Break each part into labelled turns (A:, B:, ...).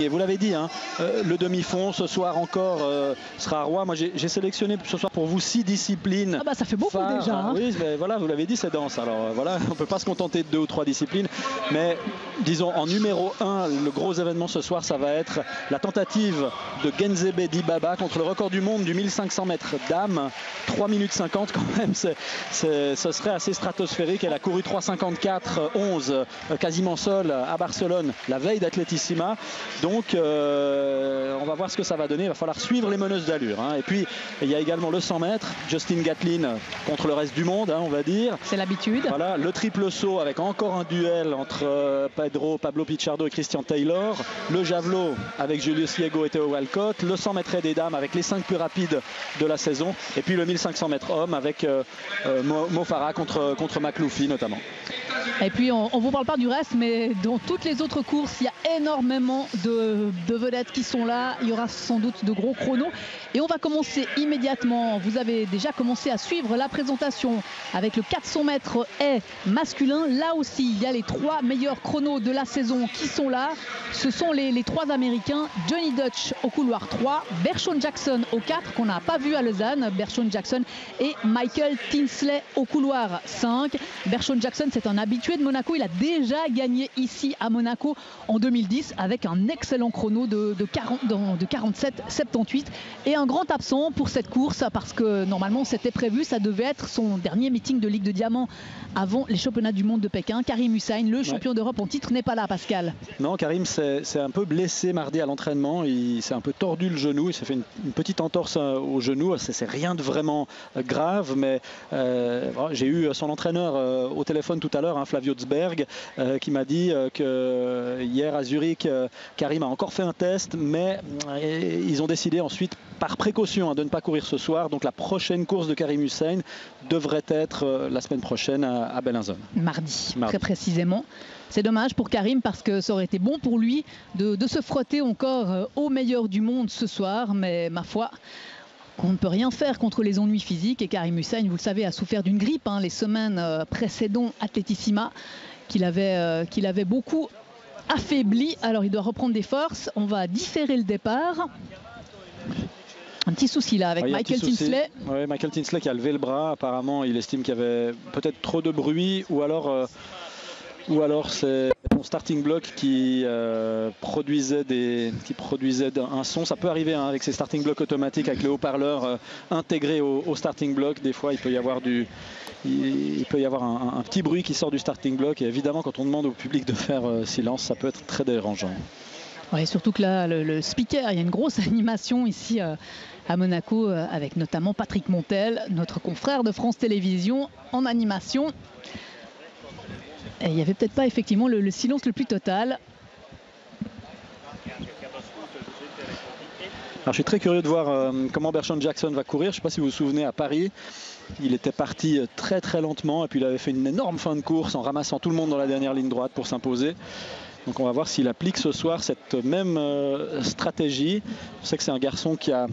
A: Et vous l'avez dit, hein, le demi-fond ce soir encore sera roi. Moi j'ai sélectionné ce soir pour vous 6 disciplines.
B: Ah bah ça fait beaucoup
A: phares.
B: déjà. Hein.
A: Oui, mais voilà, vous l'avez dit, c'est dense. Alors voilà, on ne peut pas se contenter de 2 ou 3 disciplines. Mais disons en numéro 1, le gros événement ce soir, ça va être la tentative de Genzebe Dibaba contre le record du monde du 1500 mètres dames. 3 minutes 50 quand même, ce serait assez stratosphérique. Elle a couru 3,54,11 quasiment seule à Barcelone la veille d'Athletissima. Donc on va voir ce que ça va donner. Il va falloir suivre les meneuses d'allure. Hein. Et puis il y a également le 100 mètres. Justin Gatlin contre le reste du monde, hein, on va dire.
B: C'est l'habitude.
A: Voilà, le triple saut avec encore un duel entre Pablo Pichardo et Christian Taylor. Le javelot avec Julius Diego et Theo Walcott. Le 100 mètres des dames avec les 5 plus rapides de la saison. Et puis le 1500 mètres hommes avec Mo Farah contre McLoufie notamment.
B: Et puis on ne vous parle pas du reste, mais dans toutes les autres courses, il y a énormément de vedettes qui sont là. Il y aura sans doute de gros chronos. Et on va commencer immédiatement. Vous avez déjà commencé à suivre la présentation avec le 400 mètres haies masculin. Là aussi, il y a les 3 meilleurs chronos de la saison qui sont là. Ce sont les 3 Américains. Johnny Dutch au couloir 3, Bershon Jackson au 4 qu'on n'a pas vu à Lausanne. Bershon Jackson et Michael Tinsley au couloir 5. Bershon Jackson, c'est un habitué de Monaco. Il a déjà gagné ici à Monaco en 2010 avec un excellent chrono de 47,78 et un grand absent pour cette course parce que normalement c'était prévu, ça devait être son dernier meeting de Ligue de Diamant avant les championnats du monde de Pékin. Karim Hussein, le champion d'Europe en titre, n'est pas là, Pascal.
A: Non, Karim s'est un peu blessé mardi à l'entraînement. Il s'est un peu tordu le genou. Il s'est fait une petite entorse au genou. C'est rien de vraiment grave, mais j'ai eu son entraîneur au téléphone tout à l'heure, hein, Flavio Zberg, qui m'a dit que hier à Zurich, Karim a encore fait un test, mais ils ont décidé ensuite, par précaution, de ne pas courir ce soir. Donc la prochaine course de Karim Hussein devrait être la semaine prochaine à Bellinzone.
B: Mardi, très précisément. C'est dommage pour Karim parce que ça aurait été bon pour lui de se frotter encore au meilleur du monde ce soir, mais ma foi, on ne peut rien faire contre les ennuis physiques. Et Karim Hussein, vous le savez, a souffert d'une grippe les semaines précédentes Athletissima qu'il avait beaucoup affaibli. Alors il doit reprendre des forces. On va différer le départ. Un petit souci là avec Michael Tinsley.
A: Oui, Michael Tinsley qui a levé le bras. Apparemment, il estime qu'il y avait peut-être trop de bruit ou alors c'est son starting block qui produisait un son. Ça peut arriver hein, avec ces starting blocks automatiques, avec les haut-parleurs intégrés au starting block. Des fois, il peut y avoir un petit bruit qui sort du starting block. Et évidemment, quand on demande au public de faire silence, ça peut être très dérangeant.
B: Oui, surtout que là, le speaker, il y a une grosse animation ici à Monaco avec notamment Patrick Montel, notre confrère de France Télévisions en animation. Et il n'y avait peut-être pas effectivement le silence le plus total.
A: Alors, je suis très curieux de voir comment Bershon Jackson va courir. Je ne sais pas si vous vous souvenez, à Paris, il était parti très très lentement et puis il avait fait une énorme fin de course en ramassant tout le monde dans la dernière ligne droite pour s'imposer. Donc on va voir s'il applique ce soir cette même stratégie. Je sais que c'est un garçon qui a,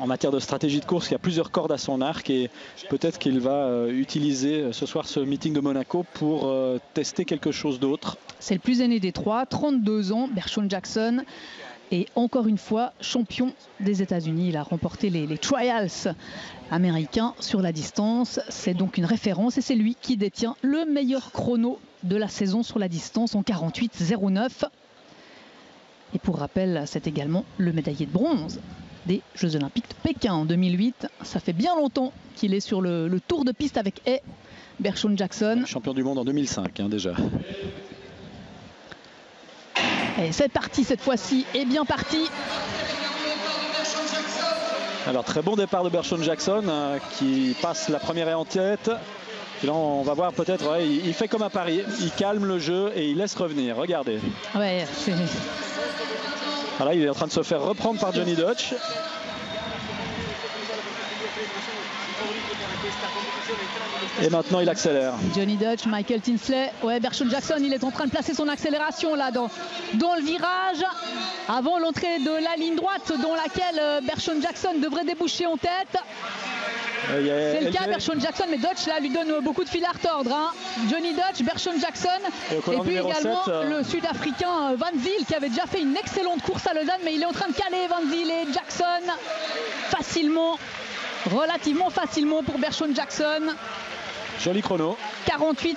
A: en matière de stratégie de course, qui a plusieurs cordes à son arc et peut-être qu'il va utiliser ce soir ce meeting de Monaco pour tester quelque chose d'autre.
B: C'est le plus aîné des 3, 32 ans, Bershon Jackson. Et encore une fois, champion des États-Unis. Il a remporté les trials américains sur la distance. C'est donc une référence et c'est lui qui détient le meilleur chrono de la saison sur la distance en 48,09. Et pour rappel, c'est également le médaillé de bronze des Jeux Olympiques de Pékin en 2008. Ça fait bien longtemps qu'il est sur le tour de piste avec Bershon Jackson.
A: Champion du monde en 2005 hein, déjà.
B: Et c'est parti cette fois-ci, et bien parti.
A: Alors très bon départ de Bershon Jackson qui passe la première haie en tête. Et là on va voir peut-être, ouais, il fait comme à Paris, il calme le jeu et il laisse revenir, regardez.
B: Ouais,
A: voilà, il est en train de se faire reprendre par Johnny Dutch. Et maintenant il accélère.
B: Johnny Dutch, Michael Tinsley. Ouais, Bershon Jackson, il est en train de placer son accélération là dans le virage. Avant l'entrée de la ligne droite dans laquelle Bershon Jackson devrait déboucher en tête. C'est le cas, Bershon Jackson, mais Dutch là lui donne beaucoup de fil à retordre. Hein. Johnny Dutch, Bershon Jackson, et puis également 7, le Sud-Africain Van Zyl qui avait déjà fait une excellente course à Lausanne, mais il est en train de caler Van Zyl et Jackson facilement, relativement facilement pour Bershon Jackson.
A: Joli chrono.
B: 48-23.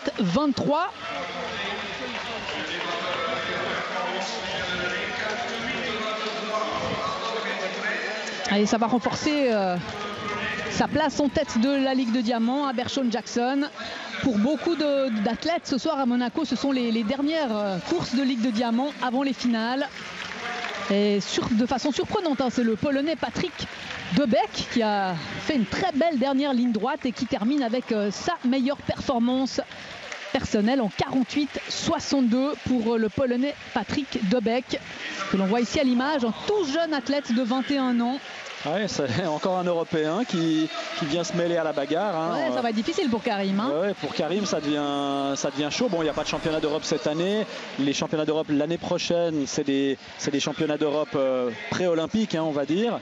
B: Allez, ça va renforcer sa place en tête de la Ligue de Diamant à Bershon Jackson. Pour beaucoup d'athlètes ce soir à Monaco, ce sont les dernières courses de Ligue de Diamant avant les finales. Et de façon surprenante, hein, c'est le Polonais Patrick Debeck qui a fait une très belle dernière ligne droite et qui termine avec sa meilleure performance personnelle en 48-62 pour le Polonais Patrick Debeck, que l'on voit ici à l'image, un tout jeune athlète de 21 ans.
A: Ouais, c'est encore un Européen qui vient se mêler à la bagarre. Hein.
B: Ouais, ça va être difficile pour Karim. Hein.
A: Ouais, pour Karim, ça devient chaud. Bon, il n'y a pas de championnat d'Europe cette année. Les championnats d'Europe l'année prochaine, c'est des championnats d'Europe pré-olympiques, hein, on va dire.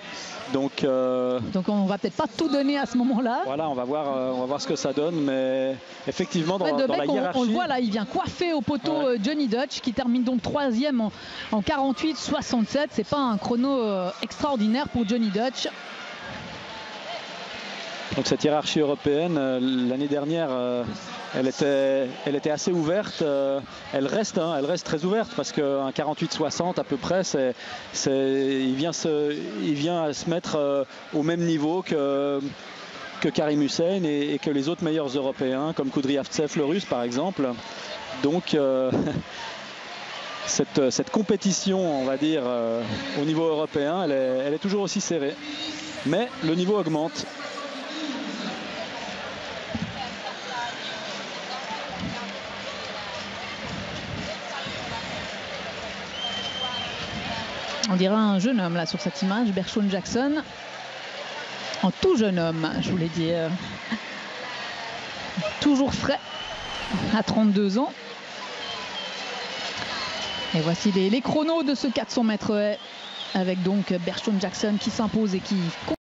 A: Donc
B: on va peut-être pas tout donner à ce moment-là.
A: Voilà, on va voir ce que ça donne, mais effectivement dans la hiérarchie.
B: On le voit là, il vient coiffer au poteau Johnny Dutch qui termine donc 3e en 48-67. C'est pas un chrono extraordinaire pour Johnny Dutch.
A: Donc cette hiérarchie européenne, l'année dernière, elle était assez ouverte. Elle reste très ouverte parce qu'un 48-60 à peu près, il vient à se mettre au même niveau que Karim Hussein et que les autres meilleurs Européens comme Kudryavtsev, le Russe par exemple. Donc cette compétition, on va dire, au niveau européen, elle est toujours aussi serrée. Mais le niveau augmente.
B: On dirait un jeune homme là sur cette image, Bershon Jackson. Un tout jeune homme, je voulais dire. Toujours frais à 32 ans. Et voici les chronos de ce 400 mètres haies avec donc Bershon Jackson qui s'impose et qui